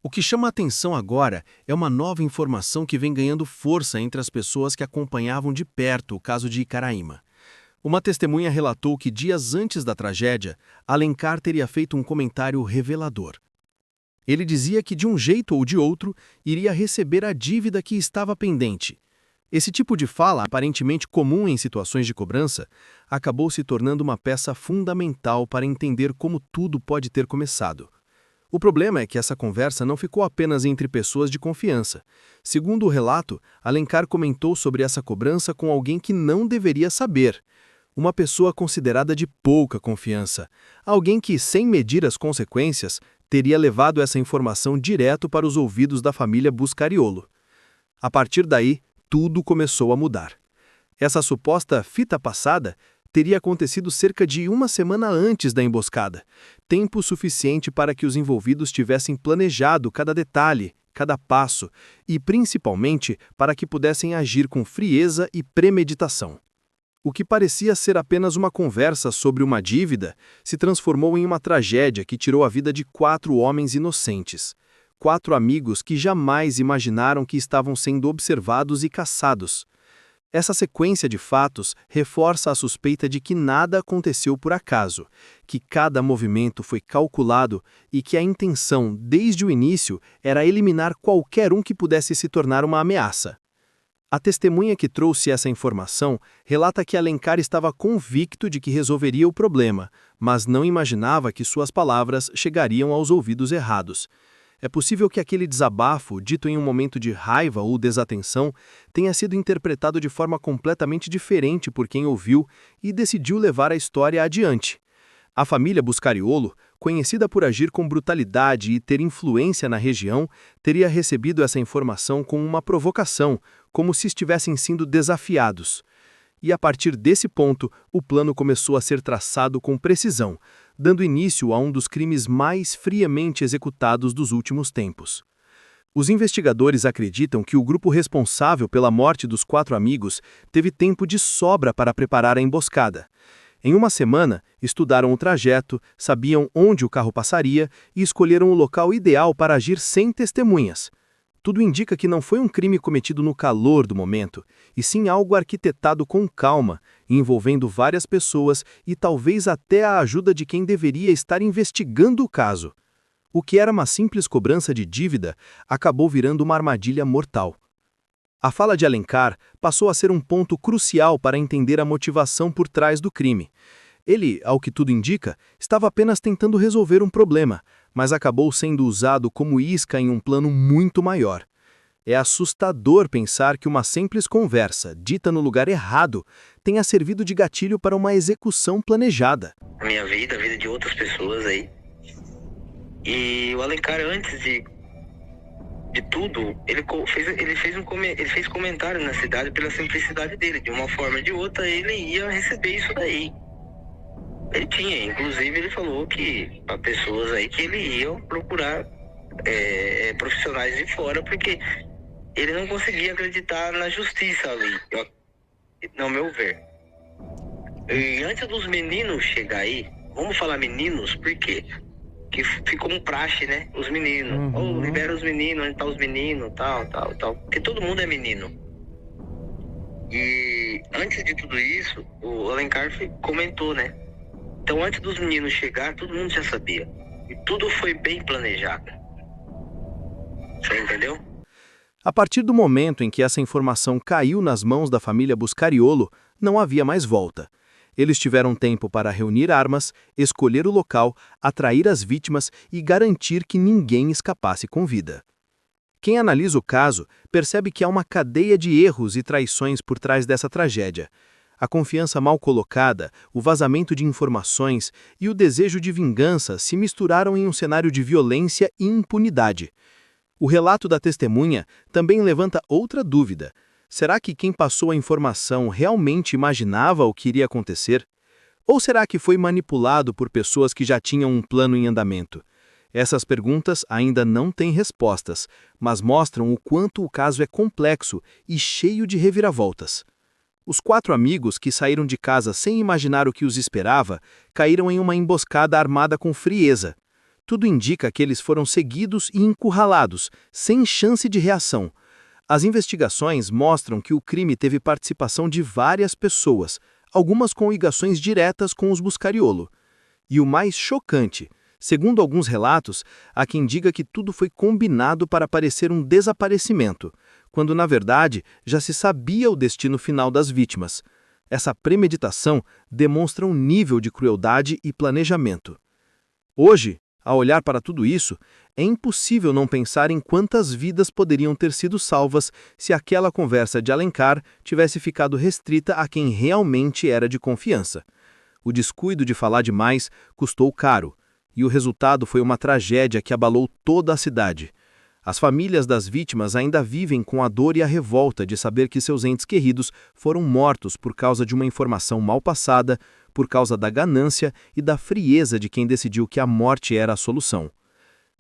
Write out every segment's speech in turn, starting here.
O que chama a atenção agora é uma nova informação que vem ganhando força entre as pessoas que acompanhavam de perto o caso de Icaraíma. Uma testemunha relatou que dias antes da tragédia, Alencar teria feito um comentário revelador. Ele dizia que de um jeito ou de outro iria receber a dívida que estava pendente. Esse tipo de fala, aparentemente comum em situações de cobrança, acabou se tornando uma peça fundamental para entender como tudo pode ter começado. O problema é que essa conversa não ficou apenas entre pessoas de confiança. Segundo o relato, Alencar comentou sobre essa cobrança com alguém que não deveria saber. Uma pessoa considerada de pouca confiança. Alguém que, sem medir as consequências, teria levado essa informação direto para os ouvidos da família Buscariolo. A partir daí, tudo começou a mudar. Essa suposta fita passada teria acontecido cerca de uma semana antes da emboscada, tempo suficiente para que os envolvidos tivessem planejado cada detalhe, cada passo, e principalmente para que pudessem agir com frieza e premeditação. O que parecia ser apenas uma conversa sobre uma dívida se transformou em uma tragédia que tirou a vida de 4 homens inocentes. 4 amigos que jamais imaginaram que estavam sendo observados e caçados. Essa sequência de fatos reforça a suspeita de que nada aconteceu por acaso, que cada movimento foi calculado e que a intenção, desde o início, era eliminar qualquer um que pudesse se tornar uma ameaça. A testemunha que trouxe essa informação relata que Alencar estava convicto de que resolveria o problema, mas não imaginava que suas palavras chegariam aos ouvidos errados. É possível que aquele desabafo, dito em um momento de raiva ou desatenção, tenha sido interpretado de forma completamente diferente por quem ouviu e decidiu levar a história adiante. A família Buscariolo, conhecida por agir com brutalidade e ter influência na região, teria recebido essa informação com uma provocação, como se estivessem sendo desafiados. E a partir desse ponto, o plano começou a ser traçado com precisão, dando início a um dos crimes mais friamente executados dos últimos tempos. Os investigadores acreditam que o grupo responsável pela morte dos 4 amigos teve tempo de sobra para preparar a emboscada. Em uma semana, estudaram o trajeto, sabiam onde o carro passaria e escolheram o local ideal para agir sem testemunhas. Tudo indica que não foi um crime cometido no calor do momento, e sim algo arquitetado com calma, envolvendo várias pessoas e talvez até a ajuda de quem deveria estar investigando o caso. O que era uma simples cobrança de dívida acabou virando uma armadilha mortal. A fala de Alencar passou a ser um ponto crucial para entender a motivação por trás do crime. Ele, ao que tudo indica, estava apenas tentando resolver um problema, mas acabou sendo usado como isca em um plano muito maior. É assustador pensar que uma simples conversa, dita no lugar errado, tenha servido de gatilho para uma execução planejada. A minha vida, a vida de outras pessoas aí. E o Alencar, antes de tudo, ele fez comentário na cidade pela simplicidade dele. De uma forma ou de outra, ele ia receber isso daí. Ele tinha, inclusive ele falou que para pessoas aí que ele ia procurar profissionais de fora, porque ele não conseguia acreditar na justiça ali, no meu ver. E antes dos meninos chegar aí, vamos falar meninos, por quê? Que ficou um praxe, né? Os meninos. Libera os meninos, onde tá os meninos, tal. Porque todo mundo é menino. E antes de tudo isso, o Alencar comentou, né? Então, antes dos meninos chegar, todo mundo já sabia. E tudo foi bem planejado. Você entendeu? A partir do momento em que essa informação caiu nas mãos da família Buscariolo, não havia mais volta. Eles tiveram tempo para reunir armas, escolher o local, atrair as vítimas e garantir que ninguém escapasse com vida. Quem analisa o caso percebe que há uma cadeia de erros e traições por trás dessa tragédia. A confiança mal colocada, o vazamento de informações e o desejo de vingança se misturaram em um cenário de violência e impunidade. O relato da testemunha também levanta outra dúvida. Será que quem passou a informação realmente imaginava o que iria acontecer? Ou será que foi manipulado por pessoas que já tinham um plano em andamento? Essas perguntas ainda não têm respostas, mas mostram o quanto o caso é complexo e cheio de reviravoltas. Os 4 amigos que saíram de casa sem imaginar o que os esperava, caíram em uma emboscada armada com frieza. Tudo indica que eles foram seguidos e encurralados, sem chance de reação. As investigações mostram que o crime teve participação de várias pessoas, algumas com ligações diretas com os Buscariolo. E o mais chocante, segundo alguns relatos, há quem diga que tudo foi combinado para parecer um desaparecimento, quando na verdade já se sabia o destino final das vítimas. Essa premeditação demonstra um nível de crueldade e planejamento. Hoje, ao olhar para tudo isso, é impossível não pensar em quantas vidas poderiam ter sido salvas se aquela conversa de Alencar tivesse ficado restrita a quem realmente era de confiança. O descuido de falar demais custou caro, e o resultado foi uma tragédia que abalou toda a cidade. As famílias das vítimas ainda vivem com a dor e a revolta de saber que seus entes queridos foram mortos por causa de uma informação mal passada, por causa da ganância e da frieza de quem decidiu que a morte era a solução.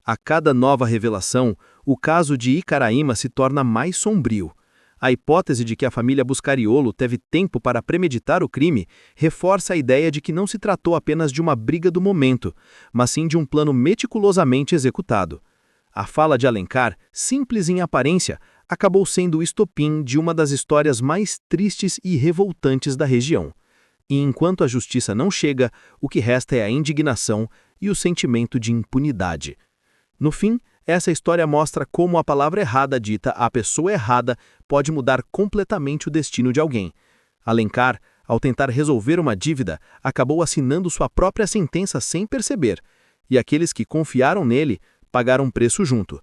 A cada nova revelação, o caso de Icaraíma se torna mais sombrio. A hipótese de que a família Buscariolo teve tempo para premeditar o crime reforça a ideia de que não se tratou apenas de uma briga do momento, mas sim de um plano meticulosamente executado. A fala de Alencar, simples em aparência, acabou sendo o estopim de uma das histórias mais tristes e revoltantes da região. E enquanto a justiça não chega, o que resta é a indignação e o sentimento de impunidade. No fim, essa história mostra como a palavra errada dita à pessoa errada pode mudar completamente o destino de alguém. Alencar, ao tentar resolver uma dívida, acabou assinando sua própria sentença sem perceber, e aqueles que confiaram nele pagaram um preço junto.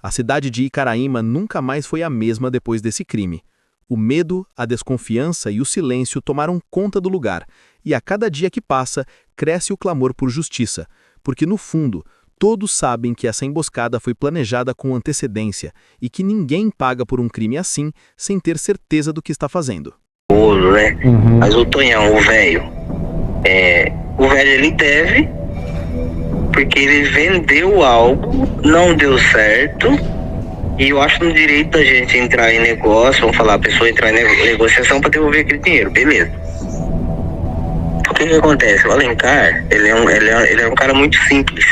A cidade de Icaraíma nunca mais foi a mesma depois desse crime. O medo, a desconfiança e o silêncio tomaram conta do lugar, e a cada dia que passa, cresce o clamor por justiça, porque no fundo, todos sabem que essa emboscada foi planejada com antecedência e que ninguém paga por um crime assim sem ter certeza do que está fazendo. Né? Mas o Tonhão, o velho, ele deve, porque ele vendeu algo, não deu certo, e eu acho no direito da gente entrar em negócio, vamos falar, a pessoa entrar em negociação para devolver aquele dinheiro, beleza. O que acontece? O Alencar, ele é um cara muito simples,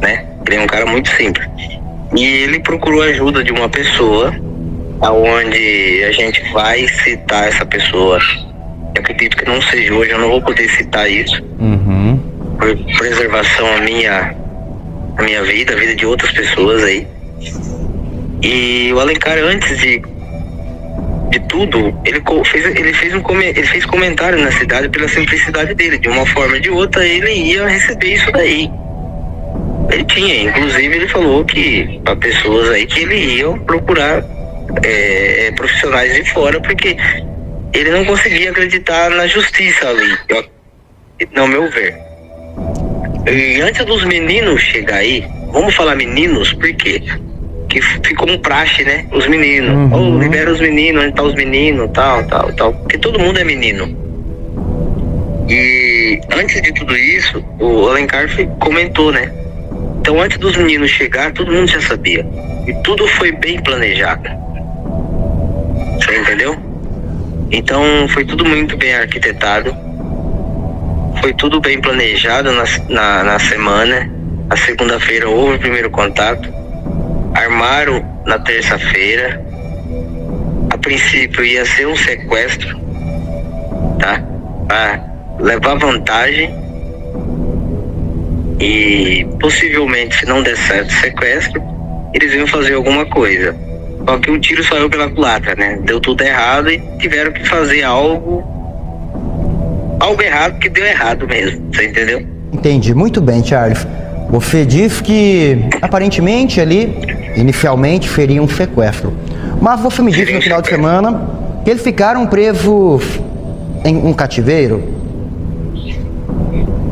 né? Ele é um cara muito simples. E ele procurou a ajuda de uma pessoa, aonde a gente vai citar essa pessoa. Eu acredito que não seja hoje, eu não vou poder citar isso. Por preservação à minha vida, a vida de outras pessoas aí. E o Alencar, antes de tudo, ele fez comentário na cidade pela simplicidade dele. De uma forma ou de outra, ele ia receber isso daí. Ele tinha, inclusive, ele falou que para pessoas aí que ele ia procurar profissionais de fora, porque ele não conseguia acreditar na justiça ali, no meu ver. E antes dos meninos chegar aí, vamos falar meninos, por quê? Que ficou um praxe, né? Os meninos. Libera os meninos, onde tá os meninos, tal. Porque todo mundo é menino. E antes de tudo isso, o Alencar comentou, né? Então, antes dos meninos chegar, todo mundo já sabia. E tudo foi bem planejado. Você entendeu? Então, foi tudo muito bem arquitetado. Foi tudo bem planejado na semana. A segunda-feira houve o primeiro contato. Armaram na terça-feira. A princípio ia ser um sequestro, tá? Pra levar vantagem. E possivelmente, se não der certo o sequestro, eles iam fazer alguma coisa. Só que o tiro saiu pela culatra, né? Deu tudo errado e tiveram que fazer algo errado que deu errado mesmo, você entendeu? Entendi, muito bem, Charles. Você disse que aparentemente ali, inicialmente, seria um sequestro. Mas você me disse no final de semana que eles ficaram presos em um cativeiro.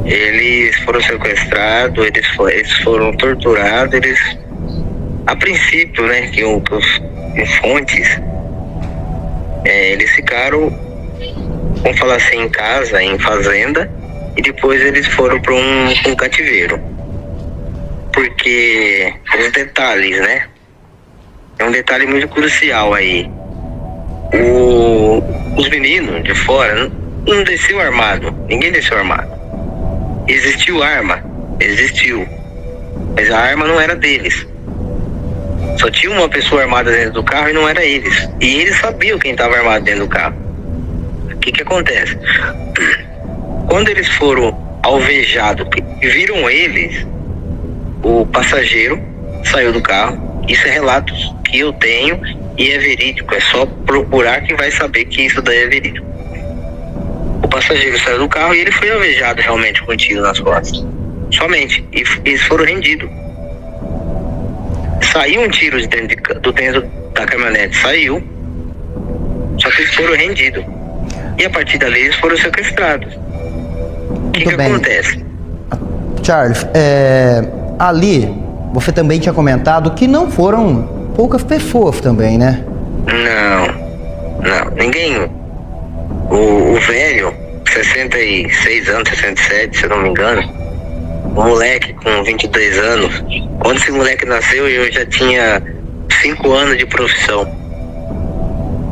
Eles foram sequestrados, eles foram torturados, a princípio, né, em fontes, eles ficaram, vamos falar assim, em casa, em fazenda, e depois eles foram para um cativeiro. Porque os detalhes, né, é um detalhe muito crucial aí. Os meninos de fora não desceu armado, ninguém desceu armado. Existiu arma, existiu. Mas a arma não era deles. Só tinha uma pessoa armada dentro do carro e não era eles. E eles sabiam quem estava armado dentro do carro. O que acontece? Quando eles foram alvejados e viram eles, o passageiro saiu do carro. Isso é relatos que eu tenho e é verídico. É só procurar que vai saber que isso daí é verídico. O passageiro saiu do carro e ele foi alvejado realmente com um tiro nas costas. Somente. E eles foram rendidos. Saiu um tiro de dentro da caminhonete. Saiu. Só que eles foram rendidos. E a partir dali eles foram sequestrados. O que acontece? Charles, ali você também tinha comentado que não foram poucas pessoas também, né? Não, ninguém. O velho, 66 anos, 67, se eu não me engano, o moleque com 22 anos, quando esse moleque nasceu eu já tinha 5 anos de profissão.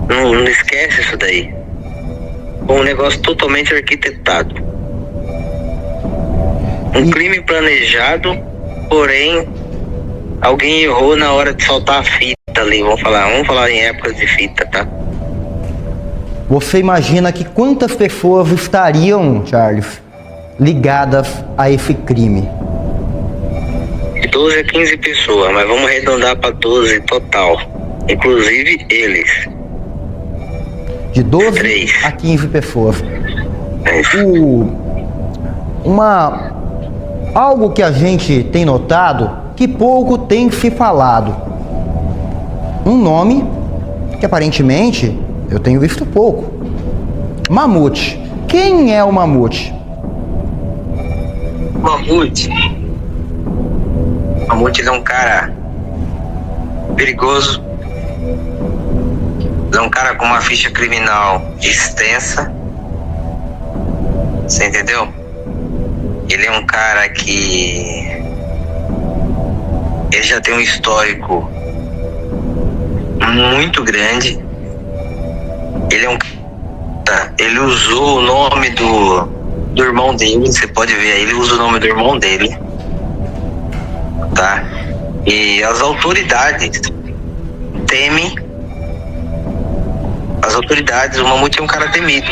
Não esquece isso daí. Um negócio totalmente arquitetado. Um crime planejado, porém alguém errou na hora de soltar a fita ali. Vamos falar em épocas de fita, tá? Você imagina que quantas pessoas estariam, Charles, ligadas a esse crime? De 12 a 15 pessoas, mas vamos arredondar para 12 total. Inclusive eles. De 12 3 a 15 pessoas. É isso. Algo que a gente tem notado que pouco tem se falado. Um nome que aparentemente eu tenho visto pouco. Mamute. Quem é o Mamute? Mamute é um cara perigoso. É um cara com uma ficha criminal extensa. Você entendeu? Ele é um cara que ele já tem um histórico muito grande. Ele é um cara, ele usou o nome do irmão dele, você pode ver aí, ele usa o nome do irmão dele, tá? E as autoridades temem. As autoridades, o Mamute é um cara temido,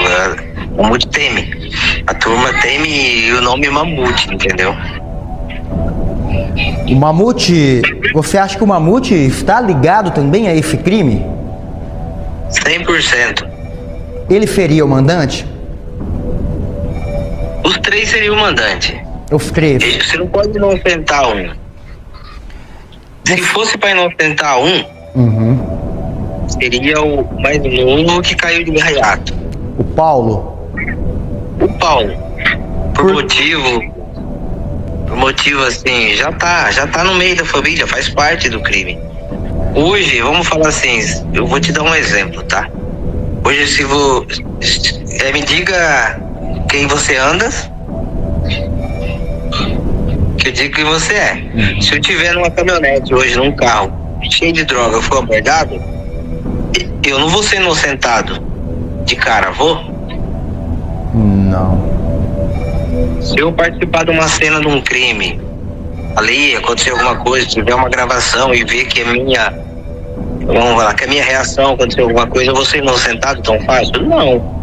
o Mamute teme. A turma teme e o nome é Mamute, entendeu? O Mamute, você acha que o Mamute está ligado também a esse crime? 100%. Ele seria o mandante? Os 3 seriam o mandante. Os 3. Você não pode inocentar um. Se fosse para inocentar um, seria o mais novo que caiu de gaiato. O Paulo. Por motivo assim, já tá no meio da família, faz parte do crime. Hoje, vamos falar assim, eu vou te dar um exemplo, tá? Hoje, se me diga quem você anda, que eu digo quem você é. Se eu tiver numa caminhonete hoje, num carro cheio de droga, eu for abordado, eu não vou ser inocentado de cara, vou? Não. Se eu participar de uma cena de um crime, ali aconteceu alguma coisa, tiver uma gravação e ver que a minha reação aconteceu alguma coisa, eu vou ser inocentado tão fácil? Não.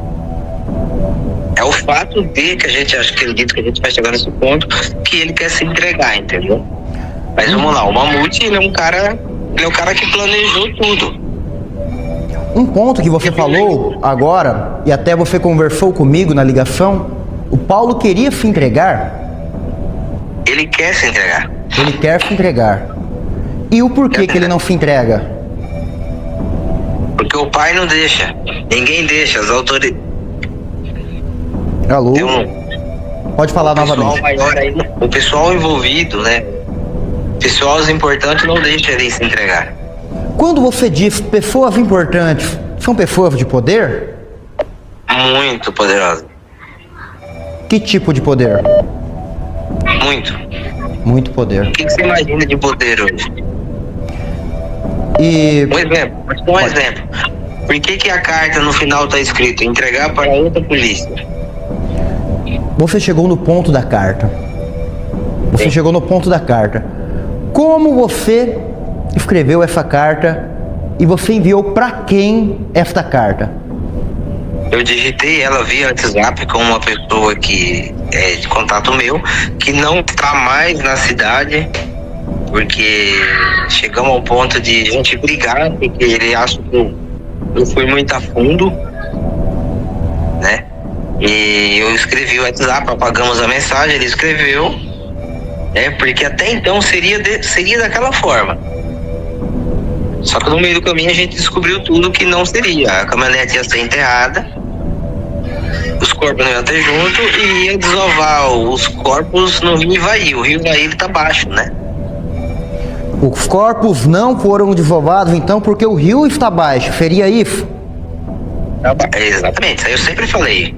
É o fato de que a gente acredita que a gente vai chegar nesse ponto que ele quer se entregar, entendeu? Mas vamos lá, o Mamute, ele é o cara que planejou tudo. Um ponto que você falou agora, e até você conversou comigo na ligação, o Paulo queria se entregar? Ele quer se entregar. Ele quer se entregar. E o porquê que ele não se entrega? Porque o pai não deixa. Ninguém deixa, as autoridades. Alô? Pode falar novamente. O pessoal envolvido, né? Pessoas importantes não deixam ele se entregar. Quando você diz pessoas importantes, são pessoas de poder? Muito poderosa. Que tipo de poder? Muito poder. O que você imagina de poder hoje? E... Um exemplo. Por que a carta no final está escrito entregar para outra polícia? Você chegou no ponto da carta. Você Sim. chegou no ponto da carta. Como você escreveu essa carta e você enviou para quem esta carta? Eu digitei ela via WhatsApp com uma pessoa que é de contato meu, que não está mais na cidade, porque chegamos ao ponto de a gente brigar, porque ele acha que eu fui muito a fundo, né? E eu escrevi o WhatsApp, apagamos a mensagem, ele escreveu, porque até então seria daquela forma. Só que no meio do caminho a gente descobriu tudo que não seria. A caminhonete ia ser enterrada, os corpos não iam ter junto e ia desovar os corpos no Rio Ivaí. O Rio Ivaí ele tá baixo, né? Os corpos não foram desovados, então, porque o rio está baixo. Seria isso? Exatamente, isso aí eu sempre falei.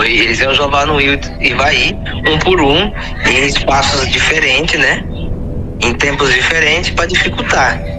Eles iam jogar no Rio Ivaí, um por um, em espaços diferentes, né? Em tempos diferentes, para dificultar.